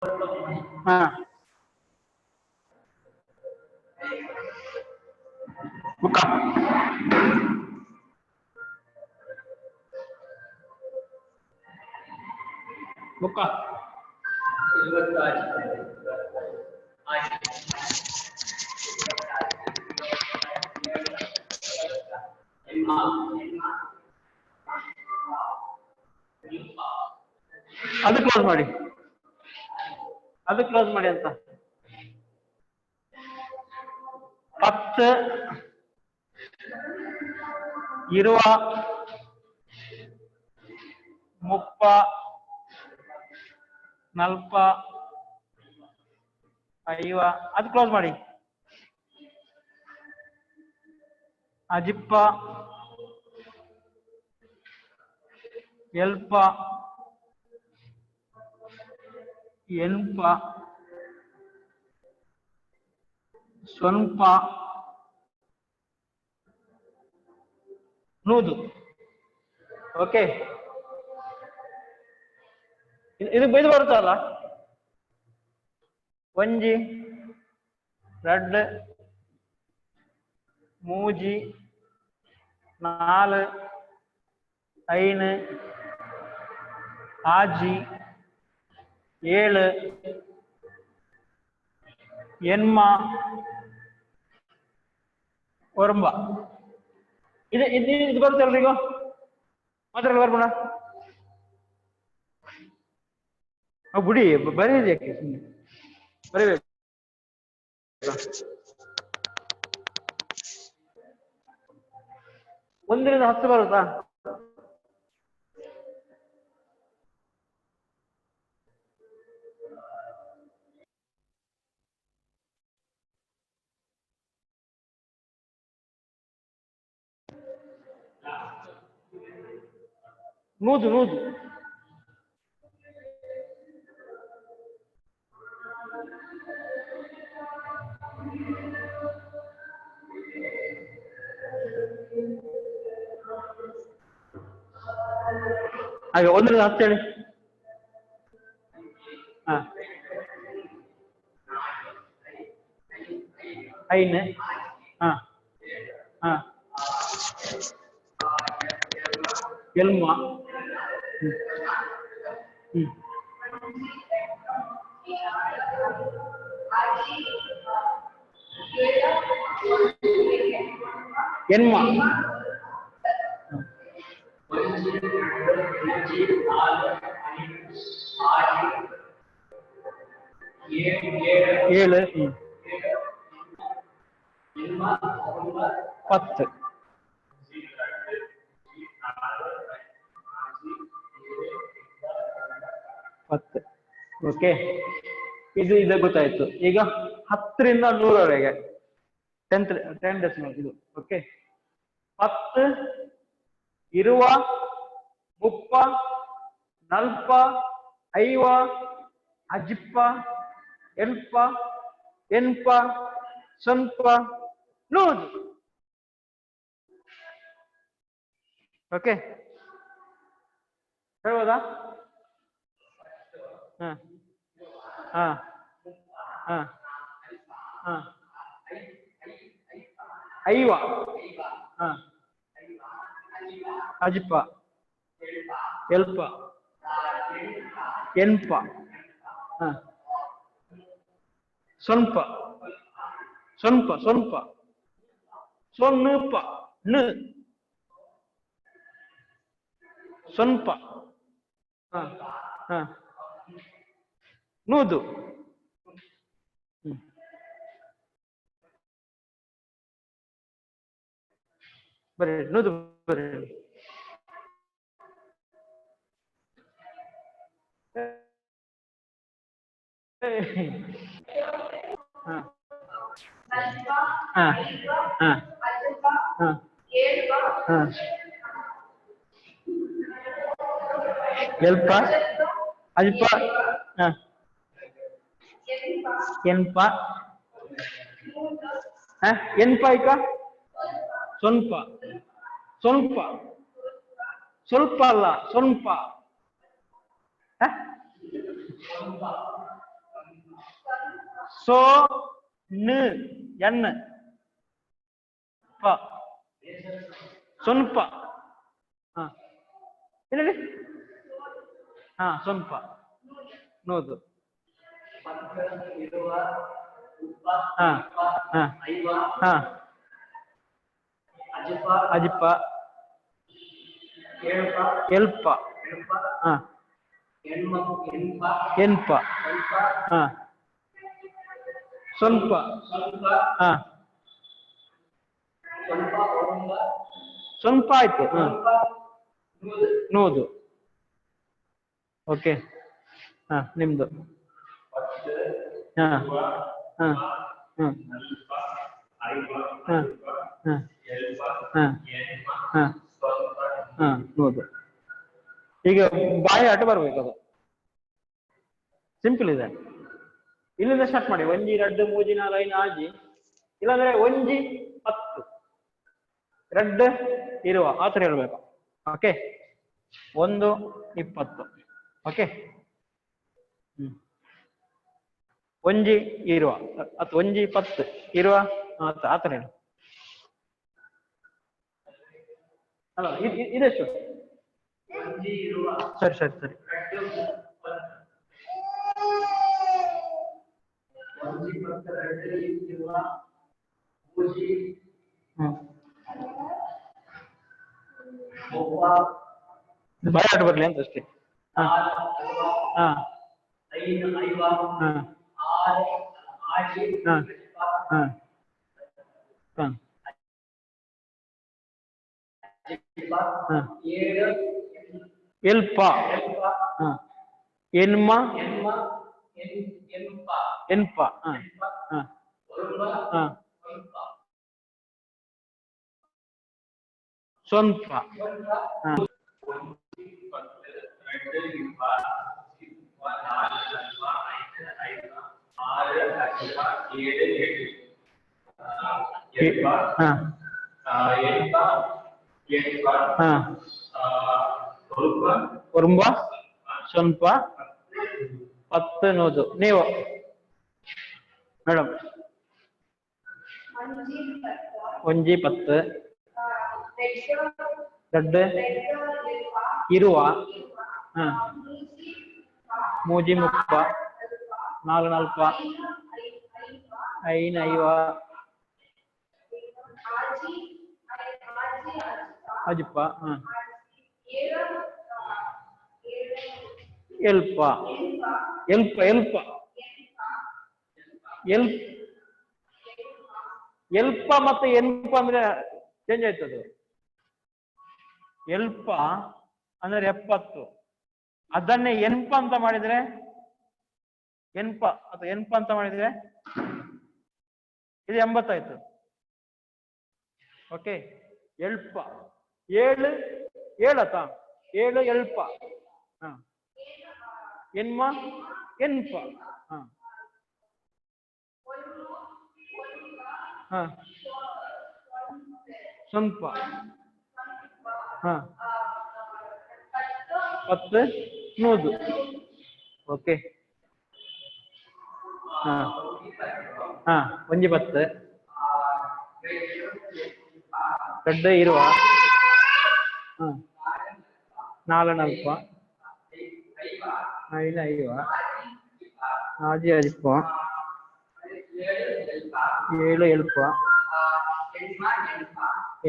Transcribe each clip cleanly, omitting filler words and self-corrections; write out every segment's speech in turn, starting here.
ಹಾ ಮುಖ ಮುಖ ಅದು ಕ್ಲೋಸ್ ಮಾಡಿ, ಅದು ಕ್ಲೋಸ್ ಮಾಡಿ ಅಂತ. 10 ಇರುವ 30 40 50 ಅದು ಕ್ಲೋಸ್ ಮಾಡಿ. ಅಜಿಪ್ಪ ಎಲ್ಪ ಎನ್ಪ ಸ್ವಲ್ಪ ನೂದು. ಓಕೆ, ಇದು ಬೈದು ಬರುತ್ತಲ್ಲ, ಒಂಜಿ ரெண்டு மூஜி 4 5 ஆஜி 7 என்மா ಒರಂಬ. ಇದು ಬರುತ್ತೆ ಎಲ್ರಿಗೂ? ಮಾತ್ರ ಬರ್ಬೋಣ ಬಿಡಿ, ಬರೀರಿ ಯಾಕೆ ಸುಮ್ಮನೆ ಬರೀಬೇಕು. ಒಂದರಿಂದ 10 ಬರುತ್ತಾ? ನೂದು ನೂದು ಹಾಗೆ 1ರಿಂದ 10 ಹೇಳಿ. ಹಾ, 5 ಹಾ ಹಾ ಎಲ್ಮ ಎನ್ಮ ಏಳು 10 10. ಓಕೆ, ಇದು ಗೊತ್ತಾಯ್ತು. ಈಗ 10ರಿಂದ 100ರವರೆಗೆ 10 ಡೆಸಿಮಲ್ ಇದು. ಓಕೆ, 10 ಇರುವ 30 40 50 ಅಜಿಪ್ಪ ಎಲ್ಪ ಎನ್ಪ ಸ್ವಲ್ಪ ನೂದು. ಓಕೆ, ಹೇಳ್ಬೋದಾ? ಹಾ ಹಾ ಹಾ ಹಾ ಐವ ಹಾ ಅಜಿಪ್ಪ ಎಲ್ಪ ಎನ್ಪ ಹಾ ಸ್ವಲ್ಪ ಸ್ವಲ್ಪ ಸ್ವಲ್ಪ ಸೊನ್ನಪ ನ ಸ್ವಲ್ಪ ಹಾ ಹಾ ನೂದು ಬರೀ ನೂದು ಬರೀ. ಹಾ ಹಾ ಹಾ ಹಾ ಹಾ ಎಲ್ಪ ಅಲ್ಪ ಹಾ ಎನ್ಪ ಎನ್ಪ ಈಗ ಸ್ವಲ್ಪ ಸ್ವಲ್ಪ ಸ್ವಲ್ಪ ಅಲ್ಲ ಸ್ವಲ್ಪ ಸೋ ನ ಎನ್ ಪ ಸ್ವಲ್ಪ ಹಾ ಏನೇಳಿ ಹಾ ಸ್ವಲ್ಪ ನೋದು ಹಾ ಹಾ ಹಾ ಅಜಿಪ್ಪ ಎಲ್ಪ ಹಾ ಎನ್ಪ ಹಾ ಸ್ವಲ್ಪ ಹಾ ಸ್ವಲ್ಪ ಆಯ್ತು ಹಾ ನೋದು ಓಕೆ ಹಾ ನಿಮ್ದು ಹಾ ಹಾ ಹಾ ಹಾ ಹಾ ಹಾ ಹಾ ಹಾ ನೋದು ಈಗ ಬಾಯಿ ಆಟ ಬರ್ಬೇಕು ಅದು ಸಿಂಪಲ್ ಇದೆ ಇಲ್ಲಿಂದ ಸ್ಟಾರ್ಟ್ ಮಾಡಿ ಒಂಜಿ ರಡ್ಡು ಮೂಜಿ ನಾಲ್ ಐದು ಆಜಿ ಇಲ್ಲಾಂದ್ರೆ ಒಂಜಿ 10 ರಡ್ಡು ಇರುವ ಆ ಥರ ಹೇಳ್ಬೇಕು ಓಕೆ 1 20 ಓಕೆ ಒಂಜಿ ಇರುವ ಅಥವಾ ಒಂಜಿ 10 ಇರುವ ಆ ಥರ ಹೇಳು ಅಲ್ಲ ಇದೆಷ್ಟು ಸರಿ ಸರಿ ಸರಿ ಬಾಯಾಟ ಬರ್ಲಿ ಅಂತ ಅಷ್ಟೇ ಹಾ ಹಾ ಹಾ ಹಾ ಹಾ ಹಾ ಎಲ್ಪ ಹಾ ಎನ್ಮ ಎನ್ಪ ಹಾ ಹಾ ಹಾ ಸ್ವಲ್ಪ ಹಾ ಒರುಂಬ ಸ್ವಲ್ಪ 10 ನೋದು ನೀವು ಮೇಡಮ್ ಒಂಜಿ 10 ರಡ್ಡು ಇರುವ ಮೂಜಿ 30 ನಾಲ್ ನಲ್ಪ ಐನ್ ಐವ ಅಜಿಪ್ಪ ಎಲ್ಪ ಎಲ್ಪ ಎಲ್ಪ ಎಲ್ಪ ಎಲ್ಪ ಮತ್ತೆ ಎನ್ಪ ಅಂದ್ರೆ ಚೇಂಜ್ ಆಯ್ತದೆ ಎಲ್ಪ ಅಂದ್ರೆ 70 ಅದನ್ನೇ ಎನ್ಪ ಅಂತ ಮಾಡಿದ್ರೆ ಎನ್ಪ ಅಥವಾ ಎನ್ಪ ಅಂತ ಮಾಡಿದ್ರೆ ಇದು 80 ಆಯ್ತು ಓಕೆ ಎಲ್ಪ 7 7 7 ಎಲ್ಪ ಹ ಎನ್ಮ ಎನ್ಪ ಹ ಹ ಸ್ವಲ್ಪ ಹ 10 ನೋದು ಓಕೆ ಹಾ ಹಾ ಒಂಜಿ 10 ರಡ್ಡು ಇರುವ ನಾಲ್ ನಲ್ಪ ಐನ್ ಐವ ಆಜಿ ಅಜಿಪ್ಪ 7 ಎಲ್ಪ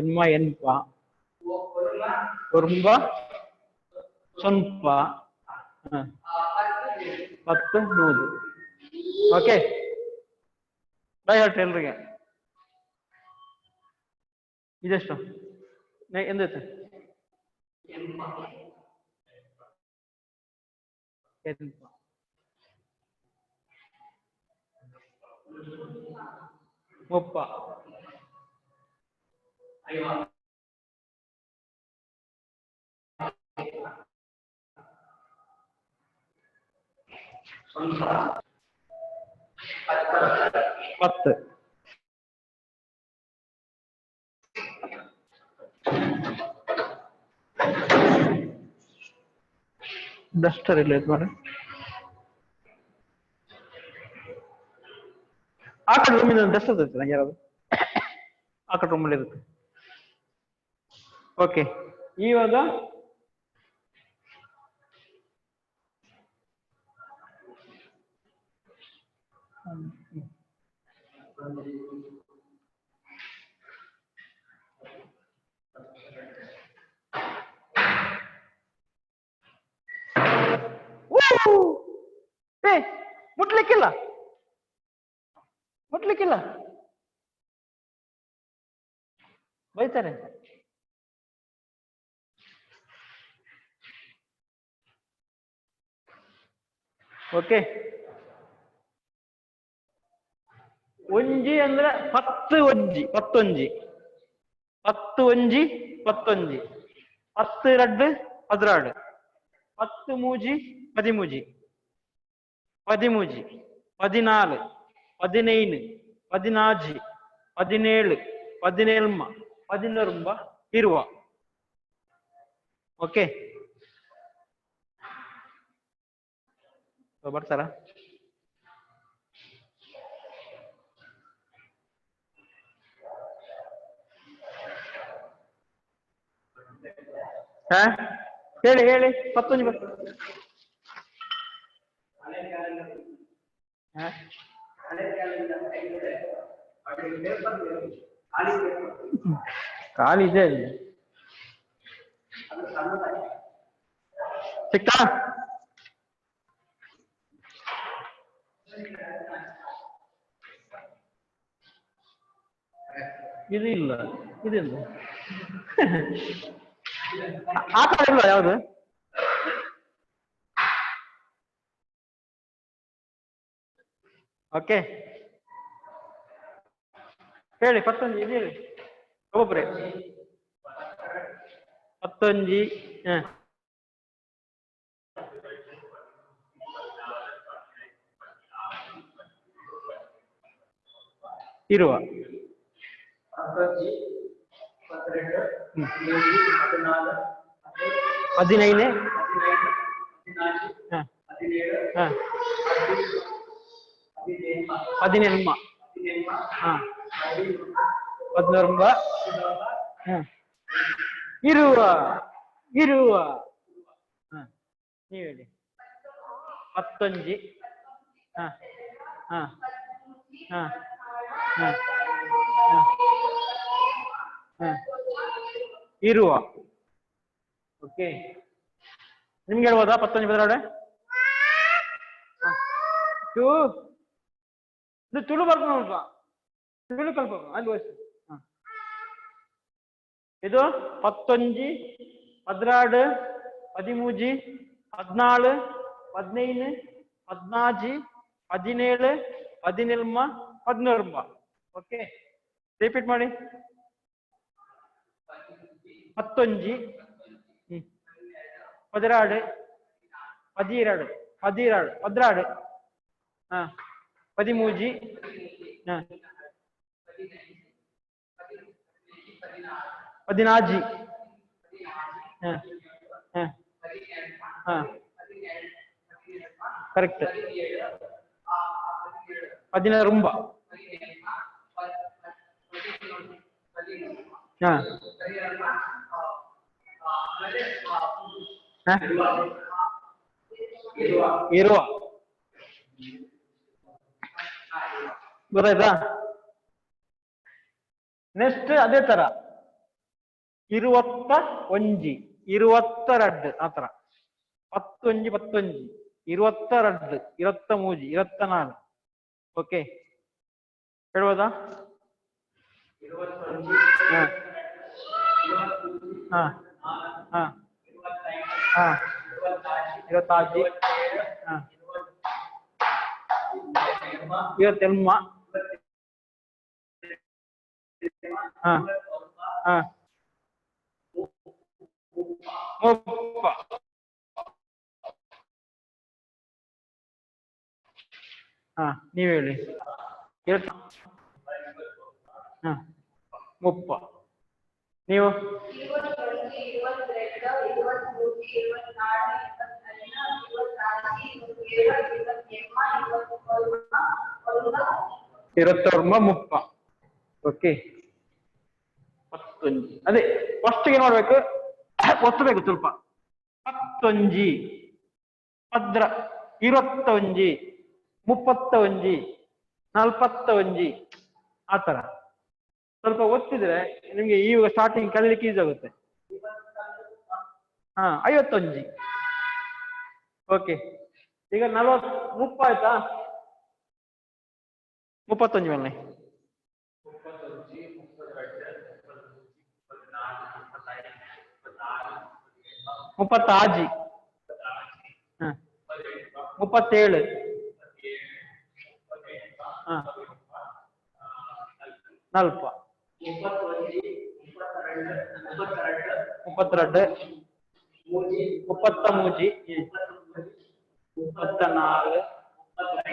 ಎನ್ಮ ಎನ್ಪ ಒರುಂಬ ಸ್ವಲ್ಪ 10 ನೋದು ಓಕೆ ಬೈ ಹೇಳ್ರಿ ಎಲ್ರಿಗೆ ಇದೆಷ್ಟು ಎಂದೈತೆ ಮುಪ್ಪ ಪತ್ತು ಡಸ್ಟರ್ ಇಲ್ಲ ಇದು ಮಾಡಿ ಆ ಕಡೆ ರೂಮಿಂದ ಡ್ರೆಸ್ ಇರ್ತೈತೆ ನಂಗೆ ಯಾರಾದ್ರು ಆ ಕಡೆ ರೂಮಲ್ಲಿ ಇರುತ್ತೆ. ಓಕೆ, ಇವಾಗ ಮುಟ್ಲಿಕ್ಕಿಲ್ಲ ಮುಟ್ಲಿಕ್ಕಿಲ್ಲ ಬೈತಾರೆ. ಓಕೆ, ಒಂಜಿ ಅಂದ್ರೆ 10 ಒಂಜಿ 11 10 ಒಂಜಿ 11 10 ರಡ್ಡು 16 10 ಮೂಜಿ 13 13 14 15 16 17 17 11 ಇರುವ. ಓಕೆ, ಬರ್ತಾರ? ಹಾ ಹೇಳಿ ಹೇಳಿ 11 ಖಾಲಿ ಇದೆ ಸಿಕ್ತಾ? ಇದು ಇಲ್ಲ, ಇದಿಲ್ಲ. ಆ ಕಡೆ ಇಲ್ವಾ ಯಾವುದು? ಓಕೆ, ಹೇಳಿ 11 ಇದು ಹೇಳಿ ಒಬ್ಬೊಬ್ರೆ. 11 ಇರುವ 15 17 16 ಇರುವ ಇರುವ ನೀವು ಹೇಳಿ 11 ಇರುವ. ಓಕೆ, ನಿಮ್ಗೆ ಹೇಳ್ಬೋದಾ 11 ಬದಲಾವಣೆ? ತುಳು ಬರ್ಬೋದು, ತುಳು ಕಲ್ಪ ಅಲ್ಲಿ ವಯಸ್ಸು. ಇದು 11 16 13 14 15 16 17 17 11. ಓಕೆ, ರಿಪೀಟ್ ಮಾಡಿ. 11 16 17 16 16 13 14 ಕರೆಕ್ಟ್. 16 ಇರುವ. ಗೊತ್ತಾಯ್ತಾ? ನೆಕ್ಸ್ಟ್ ಅದೇ ತರ 21 22 ಆತರ 11 11 22 23 24. ಓಕೆ, ಹೇಳ್ಬೋದಾ? 26 ನೀವ್ ಹೇಳಿ 30. ನೀವು 22 ಮುಪ್ಪ. ಓಕೆ, ಪತ್ತೊಂಜಿ. ಅದೇ ಫಸ್ಟ್ ಏನ್ ಮಾಡ್ಬೇಕು, ಒತ್ತಬೇಕು ಸ್ವಲ್ಪ. ಪತ್ತೊಂಜಿ, ಪದ್ರ, 21, 31, 41 ಆತರ ಸ್ವಲ್ಪ ಒತ್ತಿದ್ರೆ ನಿಮ್ಗೆ ಈಗ ಸ್ಟಾರ್ಟಿಂಗ್ ಕಲಿಲಿಕ್ಕೆ ಈಸಿ ಆಗುತ್ತೆ. 51. ಓಕೆ, ಈಗ 30 ಆಯ್ತಾ? 31 ಮೇಲೆ 30 ಆಜಿ. 37. ನಲ್ಪ 32. 33. 34. 35.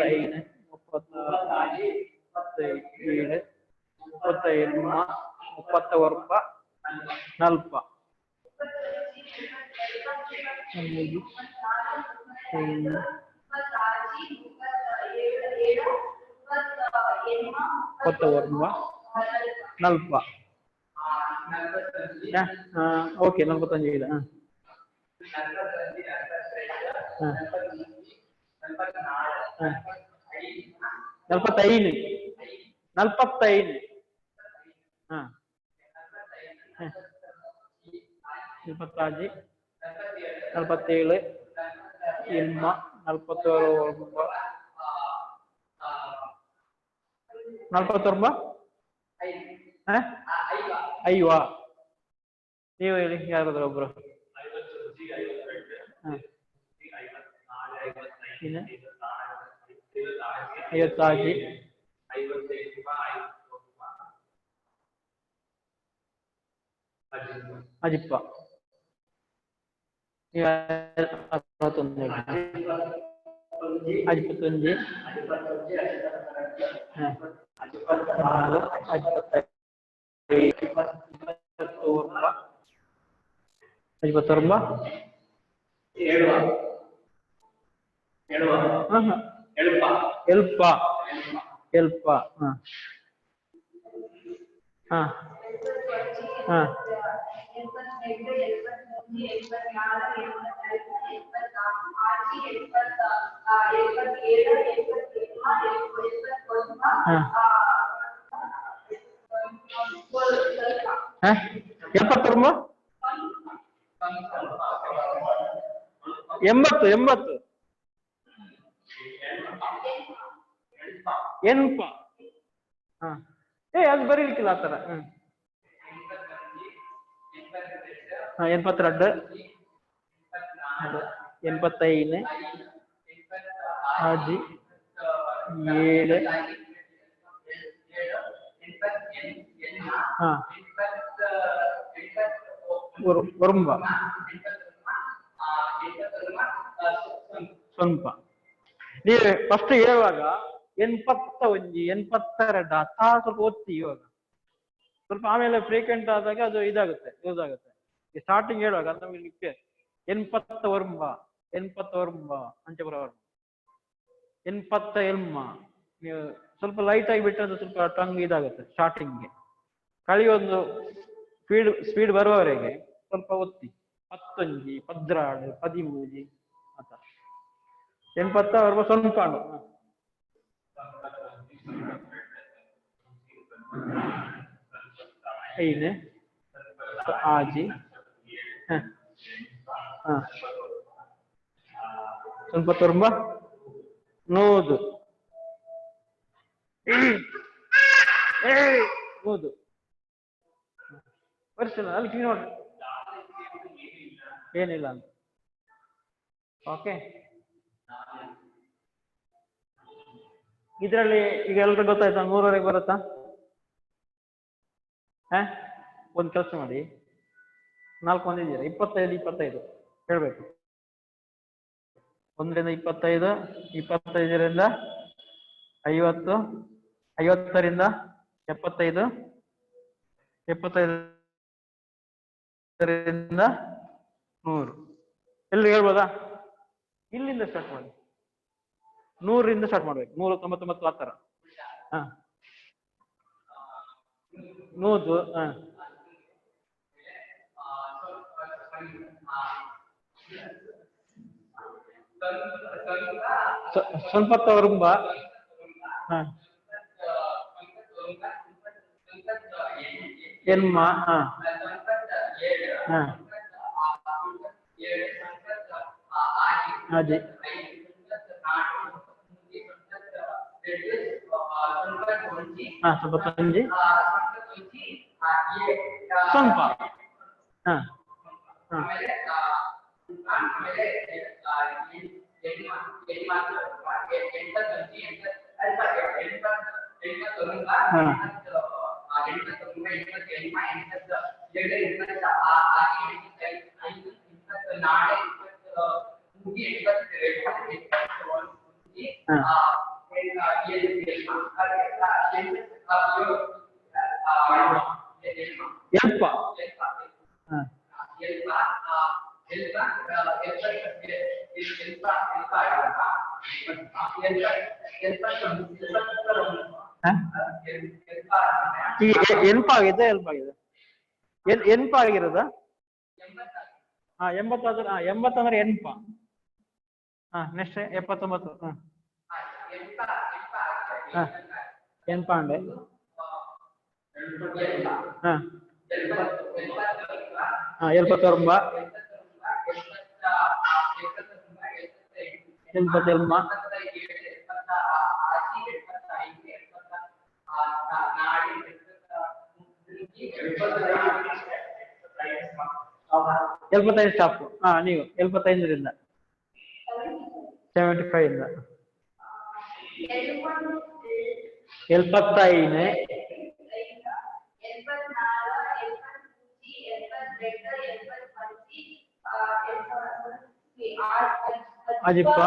37. 34. ನಲ್ಪ 40. ಓಕೆ, 45 ಇದೆ. 45. 45. 47. 46. 5. ನೀವು ಹೇಳಿ, ಯಾರಾದ್ರೂ ಒಬ್ರು. 50. ಅಜಿಪ್ಪ 61. 51. 80. ಎನ್ಪ. ಅದು ಬರೀಲಿಕ್ಕಿಲ್ಲ ಆತರ. 82. 85. ಆಜಿ 7. ಒರಂಬ ಸ್ವಲ್ಪ. ನೀವು ಫಸ್ಟ್ ಹೇಳುವಾಗ 81, 82 ಸ್ವಲ್ಪ ಒತ್ತಿ. ಇವಾಗ ಸ್ವಲ್ಪ ಆಮೇಲೆ ಫ್ರೀಕ್ವೆಂಟ್ ಆದಾಗ ಅದು ಇದಾಗುತ್ತೆ, ಯೂಸ್ ಆಗುತ್ತೆ. ಸ್ಟಾರ್ಟಿಂಗ್ ಹೇಳುವಾಗ ನಮಗೆ 80 ಒರಂಬ, 80 ಒರಂಬ ಅಂಚಪುರ 80 ಎಲ್ಮ. ನೀವು ಸ್ವಲ್ಪ ಲೈಟ್ ಆಗಿ ಬಿಟ್ಟರೆ ಅದು ಸ್ವಲ್ಪ ಟಂಗ್ ಇದಾಗುತ್ತೆ ಸ್ಟಾರ್ಟಿಂಗ್ಗೆ. ಕಳಿಯೊಂದು ಸ್ಪೀಡ್ ಬರುವವರೆಗೆ ಸ್ವಲ್ಪ ಒತ್ತಿ. 11, 16, 13 ಆತ 80 ಒರಂಬ ಸ್ವಲ್ಪ. ಐದು ಆಜಿ ಸ್ವಲ್ಪ ತೊಂಬ ನೋದು ನೋದು ವರ್ಷ ಅಲ್ಲಿ ನೋಡ್ರಿ ಏನಿಲ್ಲ ಅಂತ. ಓಕೆ, ಇದರಲ್ಲಿ ಈಗ ಎಲ್ರಿಗೂ ಗೊತ್ತಾಯ್ತಾ? 100ವರೆಗೆ ಬರುತ್ತಾ? ಒಂದು ಕೆಲಸ ಮಾಡಿ, 4 ಬಂದಿದ್ದೀರಾ, 25, 25 ಹೇಳ್ಬೇಕು. 1ರಿಂದ 25, 25ರಿಂದ 50, 50ರಿಂದ 75, 75ರಿಂದ 100. ಎಲ್ರು ಹೇಳ್ಬೋದಾ? ಇಲ್ಲಿಂದ ಸ್ಟಾರ್ಟ್ ಮಾಡಿ, 100ರಿಂದ ಸ್ಟಾರ್ಟ್ ಮಾಡ್ಬೇಕು. 199 ಆ ತರ. ನೂದು ಸ್ವಲ್ಪ ತವರುಂಬ ಎನ್ಮ ಅದೇ ಸ್ವಲ್ಪ ತಂಜಿ ಸ್ವಲ್ಪ ಎನ್ಪಾಗಿದೆ ಎನ್ಪಾಗಿರೋದ 80 ಅಂದ್ರೆ ಎನ್ಪ ನೆಕ್ಸ್ಟ್ 79 ಎನ್ಪಾಂಡೆ ಎಲ್ಪತ್ತೊಂಬ ಎಲ್ಪತ್ತೆಲ್ಮ ಎಲ್ಪತ್ತೈದು ಸ್ಟಾಪ್ ನೀವು 75ರಿಂದ 75 ಇಂದ 75 ಅಜಿಪ್ಪ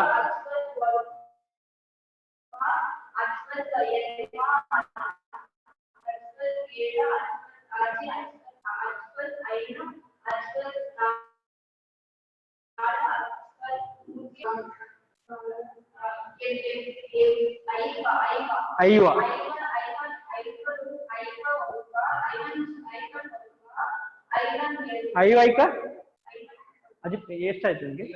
ಐವ ಐವೈಕ ಅಜಿಪ್ ಎಷ್ಟಾಯ್ತು ನಿಮಗೆ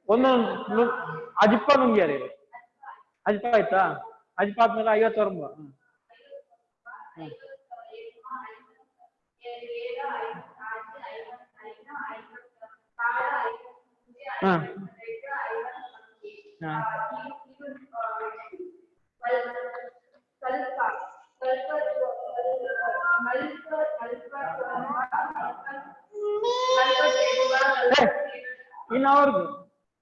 ಒಂದೊಂದು ಅಜಿಪ್ಪ ನುಂಗಿ ಯಾರು ಅಜಿಪ್ಪ ಆಯ್ತಾ ಅಜಿಪ್ಪ ಆದ್ಮೇಲೆ 50 ಇನ್ನು ಅವ್ರದ್ದು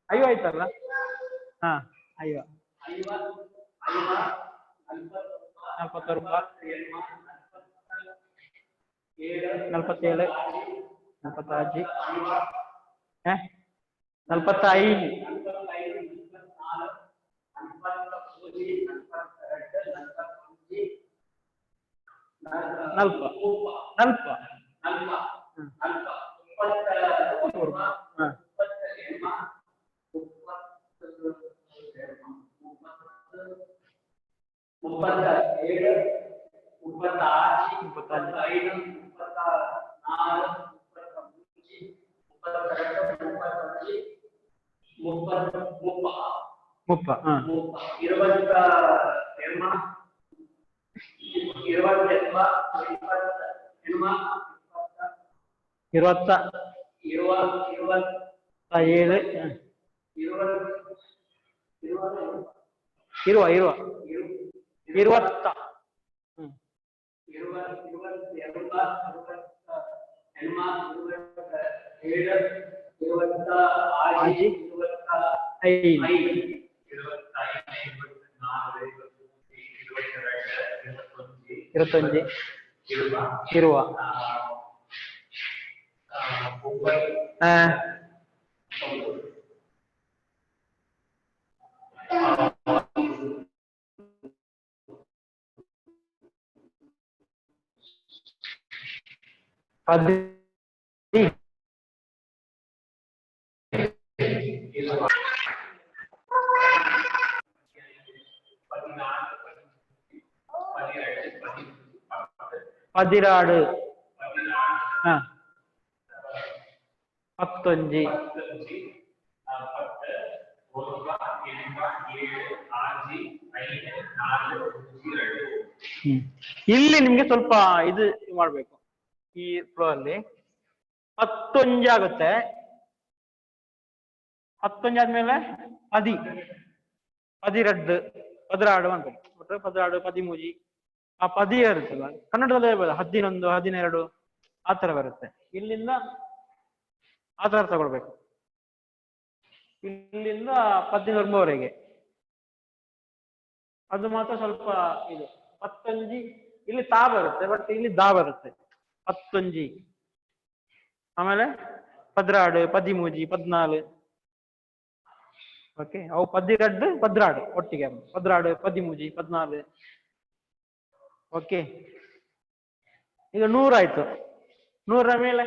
5 ಆಯ್ತಲ್ಲ ಐವ 47 47 45 ಇರುವ പതിരാട് ആ പത്തൊഞ്ചി ಇಲ್ಲಿ ನಿಮ್ಗೆ ಸ್ವಲ್ಪ ಇದು ಮಾಡ್ಬೇಕು ಈ ಫ್ಲೋ ಅಲ್ಲಿ 15 ಆಗುತ್ತೆ 15 ಆದ್ಮೇಲೆ ಪದಿರಡ್ಡು ಪದಿರಾಡು ಅಂತ ಪದಿರಾಡು ಪದಿಮೂಜಿ ಆ ಪದಿ ಇರುತ್ತಲ್ಲ ಕನ್ನಡದಲ್ಲಿ 11 12 ಆ ತರ ಬರುತ್ತೆ ಇಲ್ಲಿಂದ ಆ ತರ ತಗೊಳ್ಬೇಕು ಇಲ್ಲಿಂದ 14ವರೆಗೆ ಅದು ಮಾತ್ರ ಸ್ವಲ್ಪ ಇದು 15 ಇಲ್ಲಿ ತಾ ಬರುತ್ತೆ ಬಟ್ ಇಲ್ಲಿ ದಾ ಬರುತ್ತೆ 15 ಆಮೇಲೆ ಪದ್ರಾಡು ಪದಿಮೂಜಿ 14 ಓಕೆ ಅವು ಪದಿರಡ್ಡು ಪದ್ರಾಡು ಒಟ್ಟಿಗೆ ಪದ್ರಾಡು ಪದಿಮೂಜಿ 14 ಓಕೆ ಈಗ 100 ಆಯ್ತು 100ರ ಮೇಲೆ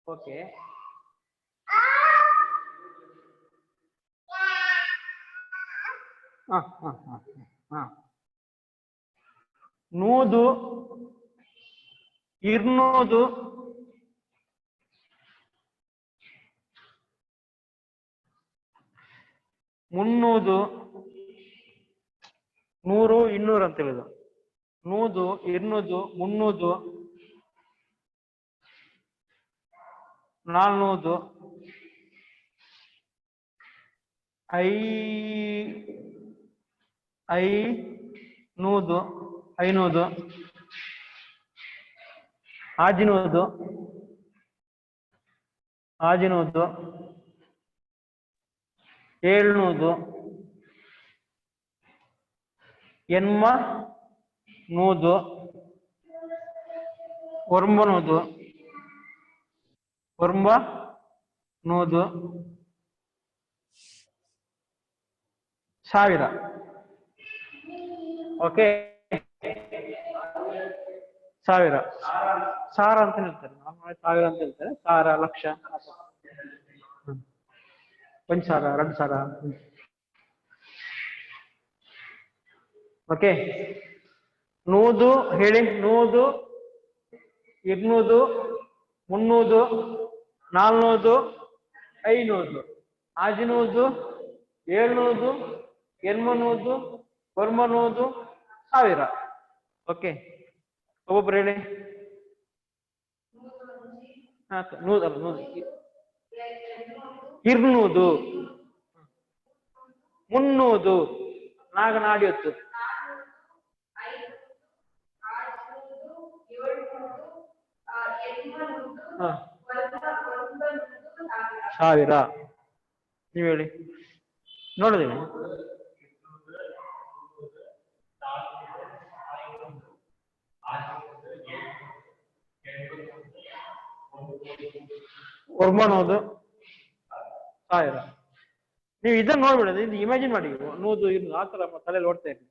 ಓಕೆ ನೂದು 200 300 100 200 ಅಂತ ಹೇಳಿದ್ರು 100 200 300 400 500 600 700 800 ಸಾವಿರ ಓಕೆ ಸಾವಿರ ಸಾರ ಅಂತ ಹೇಳ್ತಾರೆ ಸಾವಿರ ಅಂತ ಹೇಳ್ತಾರೆ ಸಾರ ಲಕ್ಷ 1,000 2,000 ಓಕೆ ನೂದು ಹೇಳಿ 100 200 300 400 500 600 700 800 900 ಸಾವಿರ ಓಕೆ ಒಬ್ಬೊಬ್ರು ಹೇಳಿ 200 200 300 ನಾಗ ನಾಡಿಯೊತ್ತು ಸಾವಿರ ನೀವು ಹೇಳಿ ನೋಡಿದೀನಿ ಒರ್ಮನೋದು ಸಾವಿರ ನೀವು ಇದನ್ನ ನೋಡ್ಬಿಡೋದು ಇದು ಇಮ್ಯಾಜಿನ್ ಮಾಡಿ 100 ಆ ತರ ತಲೆಯಲ್ಲಿ ಓಡ್ತಾ ಇರಿ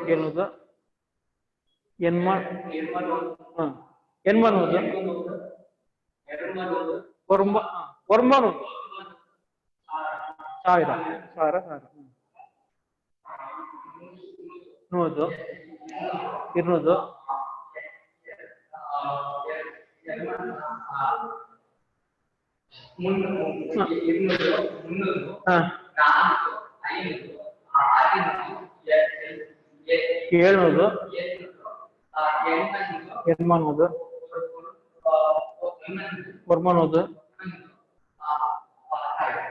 700 ಒರ್ಮನೋದು ಸಾವಿರ 100 200 700 800 ಒರ್ಮನೋದು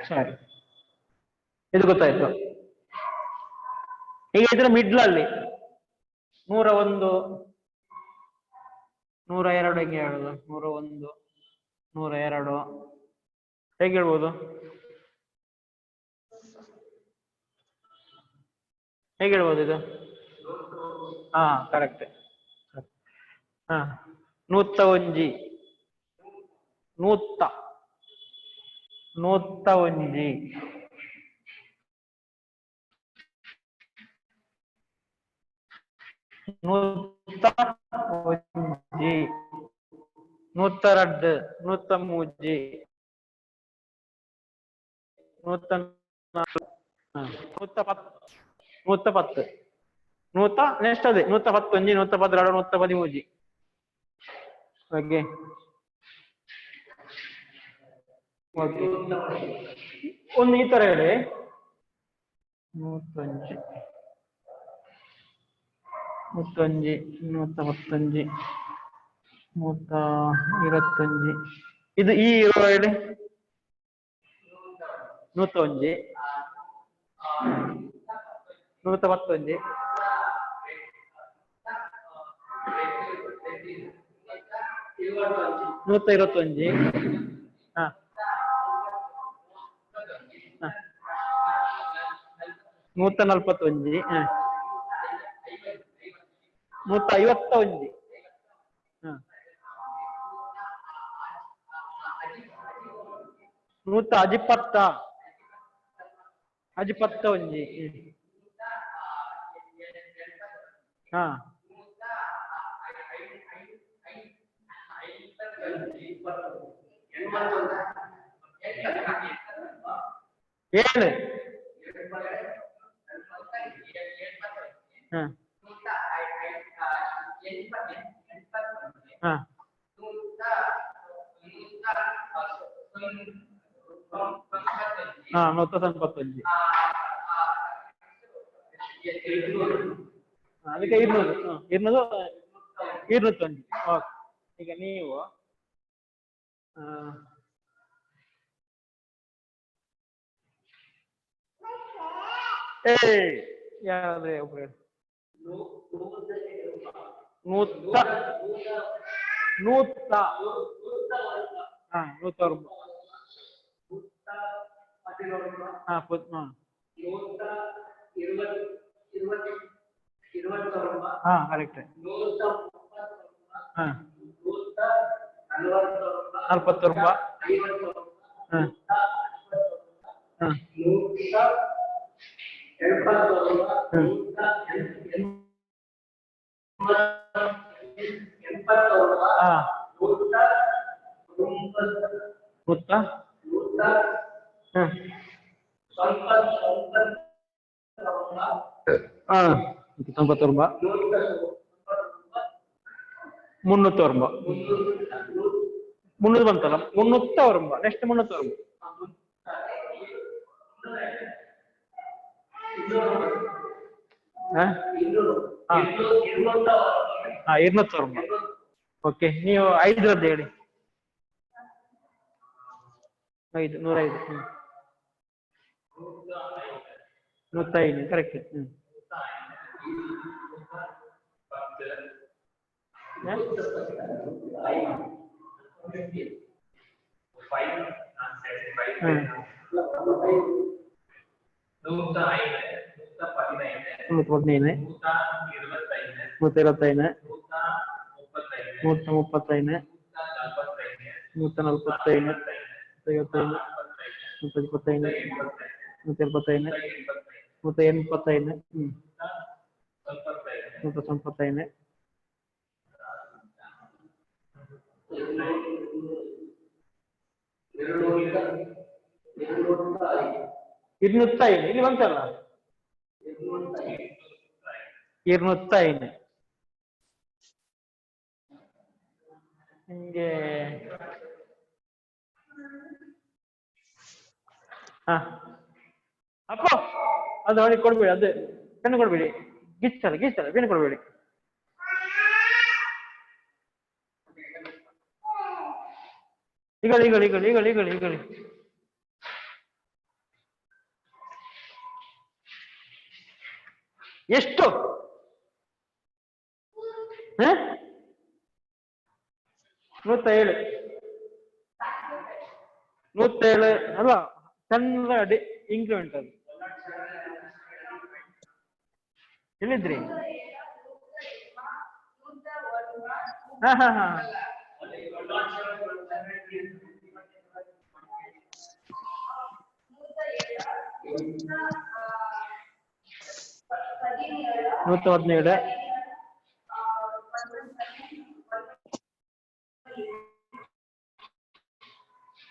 ಸರಿ ಇದು ಗೊತ್ತಾಯ್ತು ಈಗ ಇದ್ರ ಮಿಡ್ಲಲ್ಲಿ 101 102 ಹೆಂಗೆ ಹೇಳೋದು 101 102 ಹೇಗೆ ಹೇಳ್ಬೋದು ಹೇಗೆ ಹೇಳ್ಬೋದು ಇದು ಹಾ ಕರೆಕ್ಟ್ ಹಾ ನೂತ್ತ ಒಂಜಿ ನೂತ್ತ ಒಂಜಿ ನೂತ್ತ ಒಂಜಿ ನೂತ್ತ ರಡ್ಡು ನೂತ್ತ ಮೂಜಿ 110 ನೆಕ್ಸ್ಟ್ ಅದೇ 111 112 113 ಓಕೆ ಓಕೆ ಒಂದು ಈ ತರ ಹೇಳಿ 105 115 125 ಇದು ಈ ಹೇಳಿ 111 111 121 ಹಾ 141 151 110 111 ಹಾ 7 ಹಾ ಹಾ 195 ಅದಕ್ಕೆ 200 ಓಕೆ ಈಗ ನೀವು ಯಾವ್ದು ಒಬ್ರು 100 ಹಾ 100 ಹಾ ಹಾ ಕರೆಕ್ಟ್ ಹಾ 40 ಹಾ ಹಾ 300 ಬಂತಲ್ಲ 300 ನೆಕ್ಸ್ಟ್ 300 200 ಓಕೆ ನೀವು 500 ಹೇಳಿ 105 105 ಕರೆಕ್ಟ್ ಇಲ್ಲಿ ಬಂತಲ್ಲ 205 ನಿಮ್ಗೆ ಅಪ್ಪ ಅದು ಅವನಿಗೆ ಕೊಡ್ಬೇಡಿ, ಅದು ಪೆನ್ನು ಕೊಡ್ಬೇಡಿ, ಗೀಚ್ತಲ್ಲ ಪೆನ್ನು ಕೊಡ್ಬೇಡಿ. ಈಗಳಿ ಎಷ್ಟು 107 ಅಲ್ಲ, ಸಣ್ಣ ಇಂಕ್ರಿಮೆಂಟ್ ಅದು. ಎಲ್ಲಿದ್ರಿ? ಹಾ 117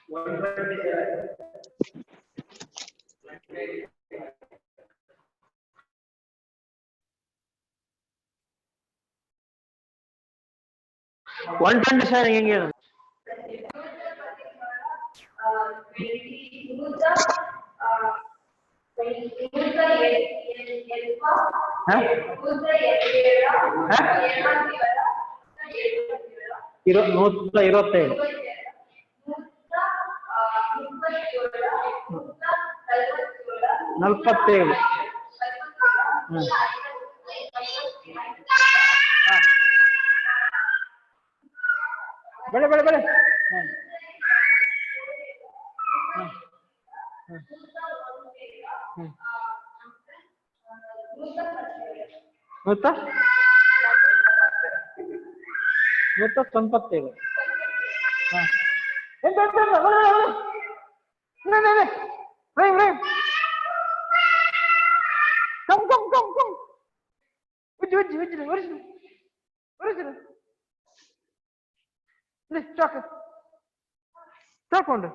127 120 sharing ಹೆಂಗೆ ಹೇಳು? ನೂರ 25 47 ಬೆಳೆ ಬೆಳೆ ಬೆಳೆ 197 ತಕೊಂಡು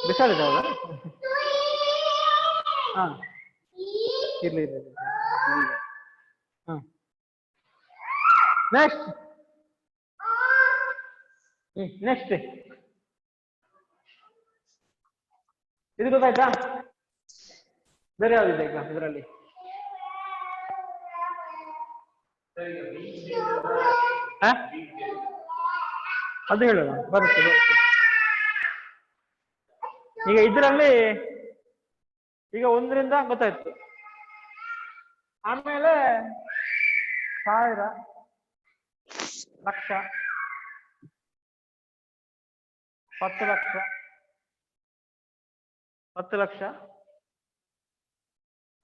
ಬಿಸಾಡಿದವಲ್ಲ. ಹಾ ಇರ್ಲಿ ನೆಕ್ಸ್ಟ್ ನೆಕ್ಸ್ಟ್ ಇದು ಗೊತ್ತಾಯ್ತಾ? ಬೇರೆ ಯಾವ್ದಿದೆ ಈಗ ಇದರಲ್ಲಿ? ಅದು ಹೇಳೋಣ, ಬರುತ್ತೆ ಬರುತ್ತೆ. ಈಗ ಇದರಲ್ಲಿ ಈಗ 1ರಿಂದ ಗೊತ್ತಾಯ್ತು. ಆಮೇಲೆ 1000 ಲಕ್ಷ 10 ಲಕ್ಷ 10 ಲಕ್ಷ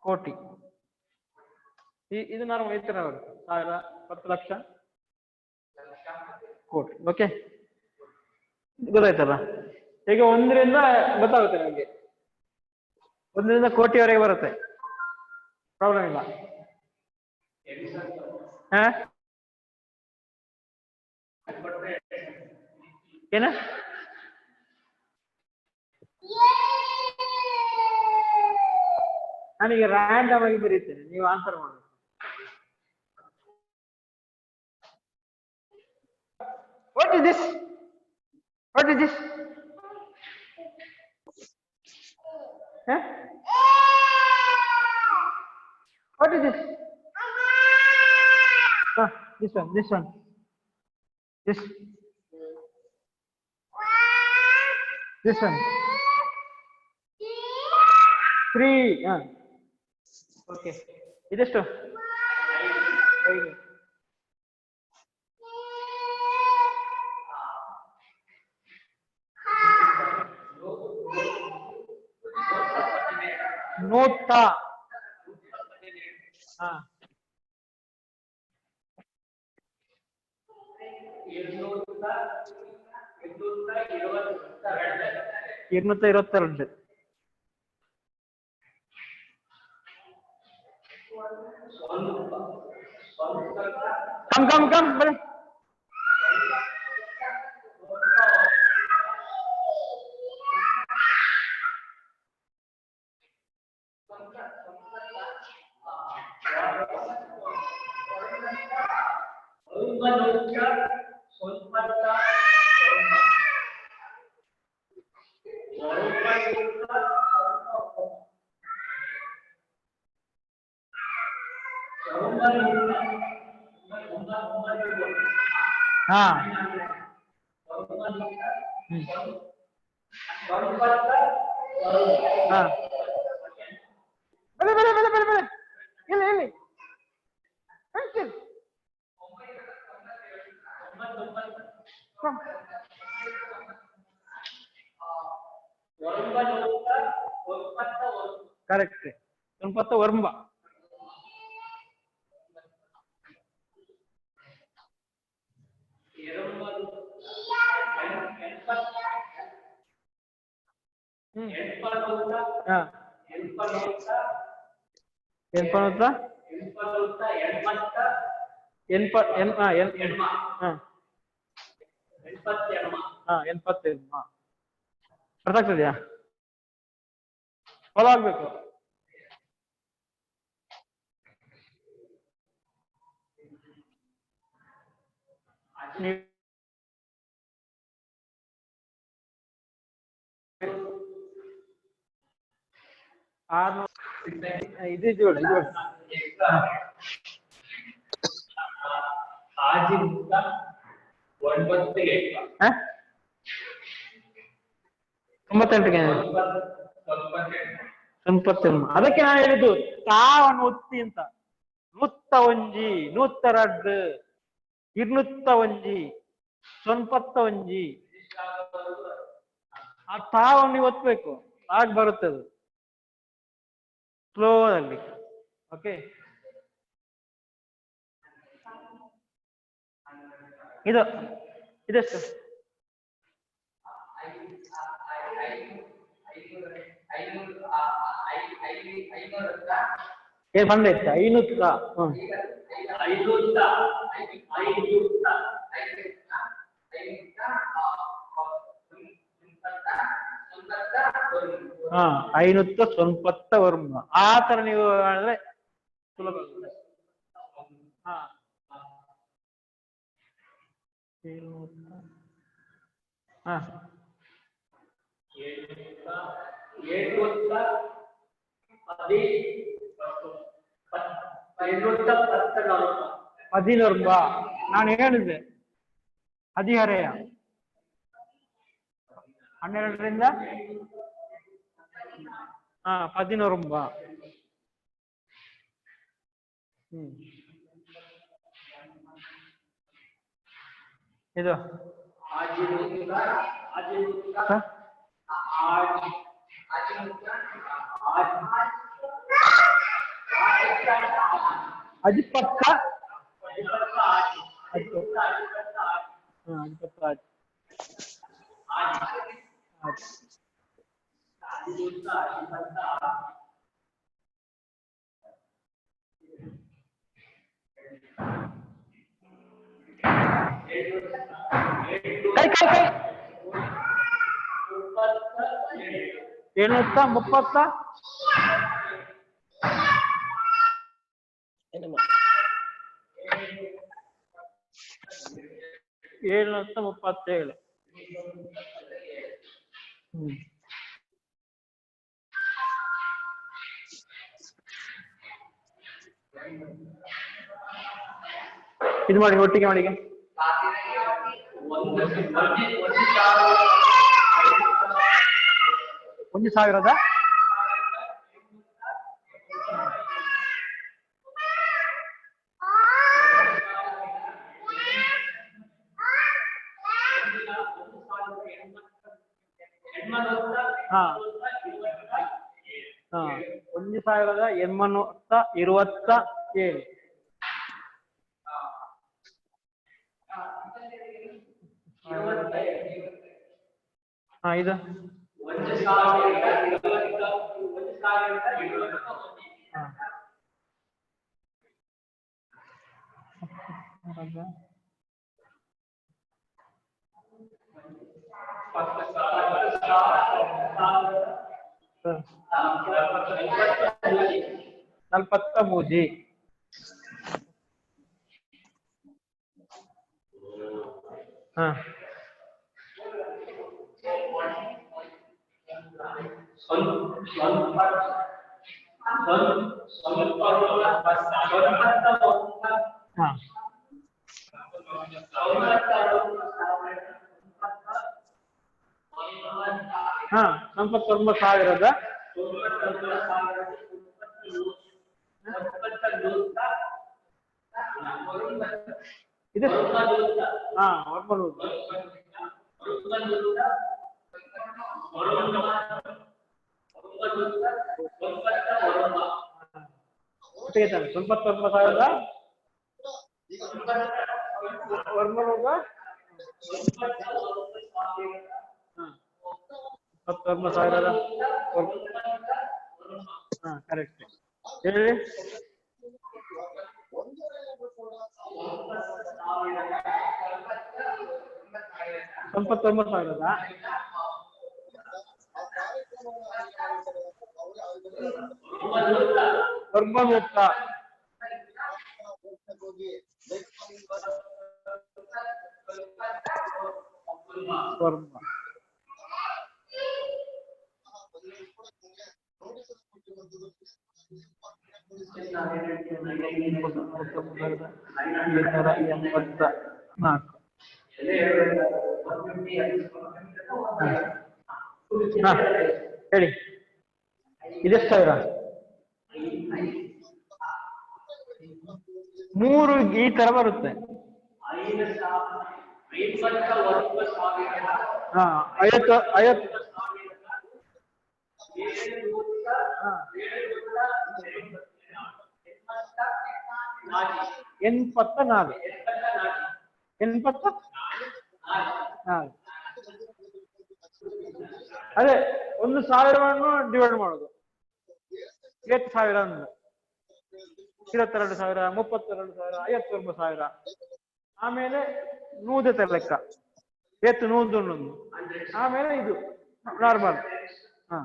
ಕೋಟಿ. ಇದು ನಾರ್ಮಲ್ ಈ ತರ ಬರುತ್ತೆ. 1000 10 ಲಕ್ಷ ಕೋಟಿ. ಓಕೆ, ಗೊತ್ತಾಯ್ತಲ್ಲ? ಈಗ 1ರಿಂದ ಗೊತ್ತಾಗುತ್ತೆ ನಮಗೆ, 1ರಿಂದ ಕೋಟಿವರೆಗೆ ಬರುತ್ತೆ, ಪ್ರಾಬ್ಲಮ್ ಇಲ್ಲ. ಏನ ನಾನೀಗ ರ್ಯಾಂಡಮ್ ಆಗಿ ಬರೀತೇನೆ, ನೀವು ಆನ್ಸರ್ ಮಾಡಿ. What is this? What is this? Huh? What is this? This one, this one. This. This one. 3. Okay. ಇದೆಷ್ಟು? 5. ನೋಟ. ಹಾ 222. ಕಮ್ ಬನ್ನಿ. ಹಾ ಹಾ ಬೆಳೆ ಬೆಳೆ ಬೆಳೆ ಬೆಳೆ ಬೆಳೆ ಇಲ್ಲಿ ಇಲ್ಲಿ ಪೆನ್ಸಿಲ್ ಕರೆಕ್ಟ್. 90 ವರ್ಮ. ಅರ್ಥ ಆಗ್ತದ್ಯಾ? ಫಾಲೋ ಆಗ್ಬೇಕು. ಇದು ಜೋಡಿ ತೊಂಬತ್ತೆಂಟಿಗೆ ಅದಕ್ಕೆ ನಾನು ಹೇಳಿದ್ದು ತಾವನ್ನು ಒತ್ತಿ ಅಂತ. ನೂತ್ತ ಒಂಜಿ, ನೂತ್ತ ರಡ್ಡು, ಇರ್ನುತ್ತ ಒಂಜಿ, ಸೊನ್ಪತ್ತ ಒಂಜಿ, ಆ ತಾವನ್ನು ನೀವು ಒತ್ತಬೇಕು, ಆಗ ಬರುತ್ತೆ ಅದು ಸ್ಲೋದಲ್ಲಿ. ಓಕೆ, ಇದು ಇದೆಷ್ಟು? ಏನ್ ಬಂದೈತ? 500. ಹಾ, 590 ವರ್ಮ. ಆ ತರ ನೀವು ಹೇಳಿದ್ರೆ ಸುಲಭ. ಹಾ, 11 ನಾನು ಹೇಳಿದೆ 16. 12ರಿಂದ 11. ಇದು ಅಜಿಪತ್ತ ಕೈ 730. 737. ಇದು ಮಾಡಿ, ಒಟ್ಟಿಗೆ ಮಾಡಿ. 1,000. ಹಾ, 1,827. ಹಾ, ಇದು ನಲ್ಪತ್ತ ಮೂಜಿ. ಹಾ, ಹಾ, 99,000. ಇದು ಹಾ, ಒಟ್ಟಿಗೆ 99,000 ವರ್ಮಲೋಗ. 99,000. ಹಾ, ಕರೆಕ್ಟ್ ಹೇಳಿ. 99,000 ವರ್ಮಲೋಗ. ಸ್ವರ್ಮ. ನಾಲ್ಕು. ಹಾ ಹೇಳಿ, ಇದೆಷ್ಟು ಸಾವಿರ? 3 ಈ ತರ ಬರುತ್ತೆ. ಹಾ 50 84 ಅದೇ 1,000ವನ್ನು ಡಿವೈಡ್ ಮಾಡೋದು. 8,000 ಅಂದ್ರೆ 22,000, 32,000, 51,000. ಆಮೇಲೆ ನೂದತೆ ಲೆಕ್ಕ, ಎತ್ತು ನೂದು, ಆಮೇಲೆ ಇದು ನಾರ್ಮಲ್. ಹಾ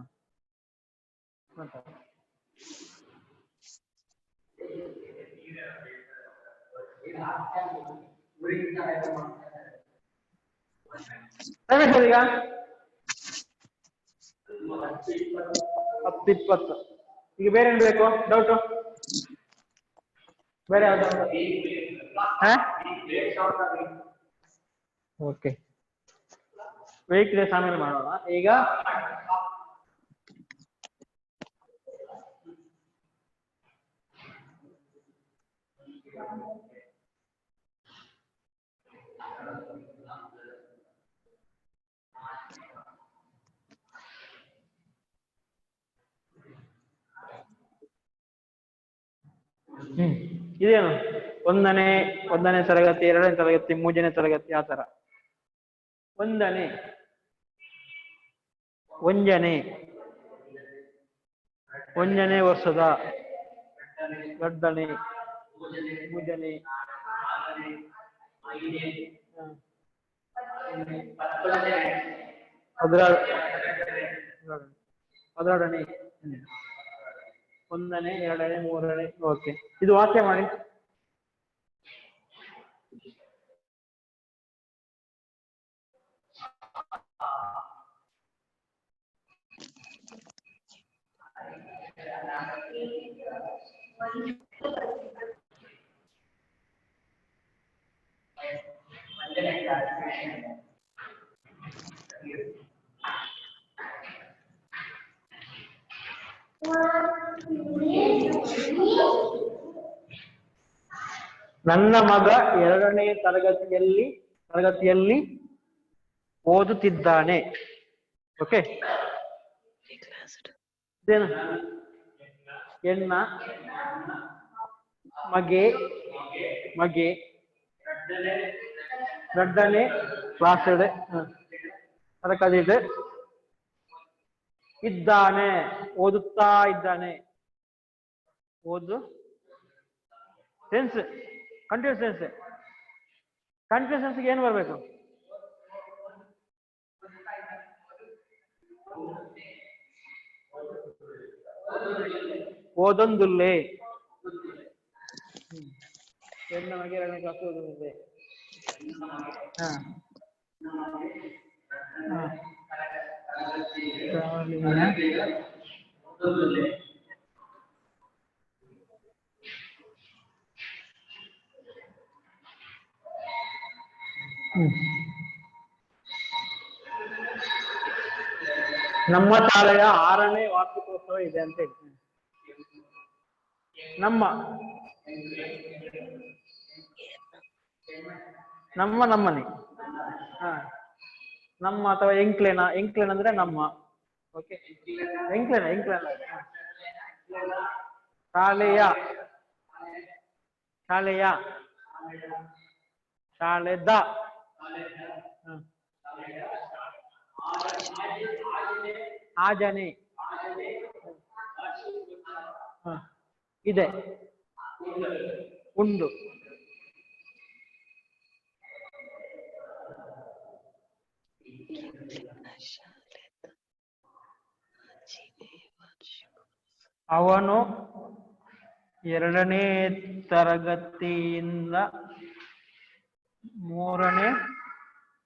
ರಮೇಶ್ ಈಗ 10, 20. ಈಗ ಬೇರೆ ಏನು ಬೇಕು? ಡೌಟು ಬೇರೆ ಯಾವ್ದು? ಓಕೆ, ವೆಹಿಕಲ್ ಆಮೇಲೆ ಮಾಡೋಣ. ಈಗ ಇದೇನು? ಒಂದನೇ ತರಗತಿ, 2ನೇ ತರಗತಿ, 3ನೇ ತರಗತಿ, ಆ ತರ. ಒಂದನೇ, ಒಂದನೇ ವರ್ಷದ, 2ನೇ, 3ನೇ, 12ನೇ, 1ನೇ, 2ನೇ, 3ನೇ. ಓಕೆ, ಇದು ವಾಕ್ಯ ಮಾಡಿ. ನನ್ನ ಮಗ 2ನೇ ತರಗತಿಯಲ್ಲಿ ಓದುತ್ತಿದ್ದಾನೆ. ಓಕೆ, ಇದೇನು? ಎನ್ನ ಮಗೆ 2ನೇ ಕ್ಲಾಸ್ ತರಗತಿ ಇದ್ದಾನೆ, ಓದುತ್ತಾ ಇದ್ದಾನೆ. ಓದು ಸೆನ್ಸ್, ಕಂಟಿನ್ಯೂಸ್ ಸೆನ್ಸ್ಗೆ ಏನು ಬರಬೇಕು? ಓದೊಂದುಲ್ಲೆ. ಹೆಣ್ಣ ಮಗೆ 2ನೇ ಕ್ಲಾಸ್ ಓದುತ್ತಿದೆ. ನಮ್ಮ ಶಾಲೆಯ 6ನೇ ವಾರ್ಷಿಕೋತ್ಸವ ಇದೆ ಅಂತ ಹೇಳ್ತೀನಿ. ನಮ್ಮನೆ. ನಮ್ಮ ಅಥವಾ ಎಂಕ್ಲೇನ ಅಂದ್ರೆ ನಮ್ಮ. ಓಕೆ, ಎಂಕ್ಲೇನ ಶಾಲೆಯ ಶಾಲೆದ ಆಜನೆ ಇದೆ, ಉಂಡು. ಅವನು 2ನೇ ತರಗತಿಯಿಂದ 3ನೇ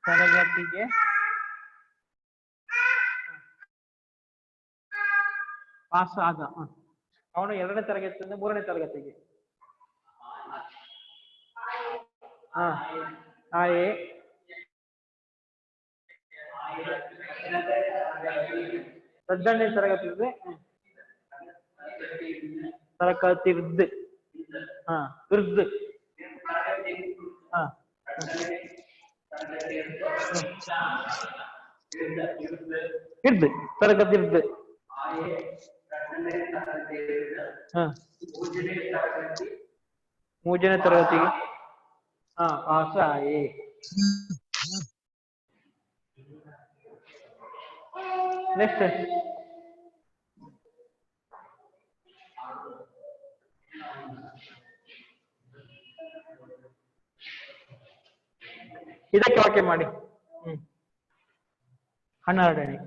ತರಗತಿಗೆ ಪಾಸ್ ಆದ. ಅವನು 2ನೇ ತರಗತಿಯಿಂದ 3ನೇ ತರಗತಿಗೆ. ಆಯೆ 2ನೇ ತರಗತಿಗೆ ತರಗತಿರ್ದು ಇರ್ದು ಇರ್ದು ತರಗತಿರ್ದು ಮೂರನೇ ತರಗತಿಗೆ ಪಾಸ್ ಆಯೆ. ನೆಕ್ಸ್ಟ್ ಇದಕ್ಕೆ ವಾಕ್ಯ ಮಾಡಿ. 12ನೇ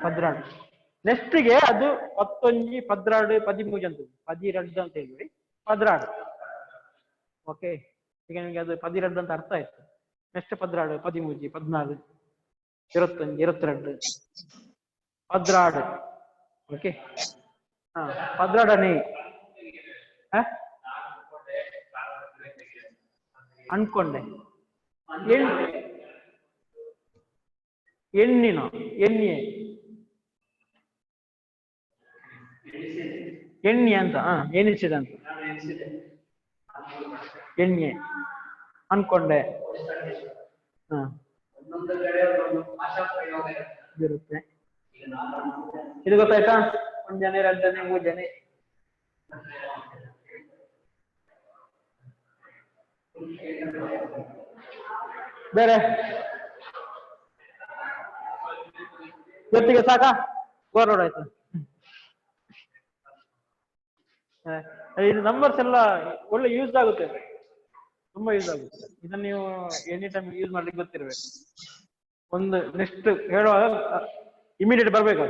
12 ನೆಕ್ಸ್ಟ್ಗೆ ಅದು 11 12 13 ಅಂತ 12 ಅಂತ ಹೇಳಿ 12. ಓಕೆ, ಈಗ ನಿಮಗೆ ಅದು 12 ಅಂತ ಅರ್ಥ ಆಯ್ತು. ನೆಕ್ಸ್ಟ್ 12 13 14 21 22 16. ಓಕೆ, 12ನೇ ಅನ್ಕೊಂಡೆ ಎಣ್ಣಿನ ಎಣ್ಣೆ ಅಂತ ಎಣಿಸಿದೆ ಅಂತ ಎಣ್ಣೆ ಅನ್ಕೊಂಡೆ. ಇರುತ್ತೆ. ಇದು ಗೊತ್ತಾಯ್ತಾ? 1 ಜನ 2 ಜನ 3 ಜನ. ಬೇರೆ ಇವತ್ತಿಗೆ ಸಾಕಾ? ಓವರ್ಲೋಡ್ ಆಯ್ತು. ಇದು ನಂಬರ್ಸ್ ಎಲ್ಲ ಒಳ್ಳೆ ಯೂಸ್ ಆಗುತ್ತೆ, ತುಂಬಾ ಯೂಸ್ ಆಗುತ್ತೆ. ಇದನ್ನ ನೀವು ಎನಿ ಟೈಮ್ ಯೂಸ್ ಮಾಡ್ಲಿಕ್ಕೆ ಗೊತ್ತಿರ್ಬೇಕು. ಒಂದು ನೆಕ್ಸ್ಟ್ ಹೇಳುವಾಗ ಇಮಿಡಿಯೇಟ್ ಬರ್ಬೇಕು,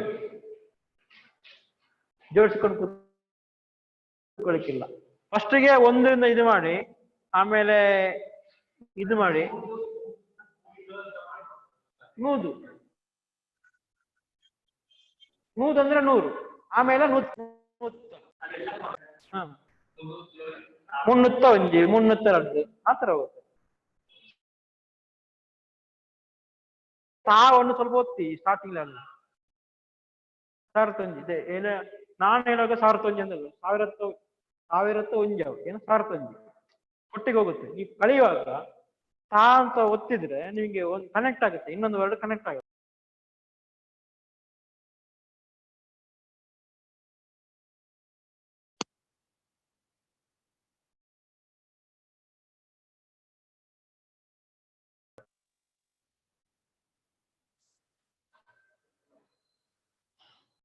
ಜೋಡಿಸಿಕೊಂಡು ಕೂತ್ಕೊಳ್ಳಿಕ್ಕಿಲ್ಲ. ಫಸ್ಟಿಗೆ 1ರಿಂದ ಇದು ಮಾಡಿ, ಆಮೇಲೆ ಇದು ಮಾಡಿ 100 ಅಂದ್ರೆ 100, ಆಮೇಲೆ 100 301 302 ಆತರ ಹೋಗುತ್ತೆ. ಸಾವನ್ನು ಸ್ವಲ್ಪ ಒತ್ತಿ ಸ್ಟಾರ್ಟಿಂಗ್ ಅಲ್ಲಿ 1001 ಇದೆ ಏನ, ನಾನು ಹೇಳುವಾಗ 1001 ಅಂದಲ್ಲ, 1001 ಏನು 1001 ಒಟ್ಟಿಗೆ ಹೋಗುತ್ತೆ. ನೀವು ಕಳೆಯುವಾಗ ತಾ ಅಂತ ಒತ್ತಿದ್ರೆ ನಿಮಗೆ ಒಂದು ಕನೆಕ್ಟ್ ಆಗುತ್ತೆ, ಇನ್ನೊಂದು ವರ್ಡ್ ಕನೆಕ್ಟ್ ಆಗುತ್ತೆ.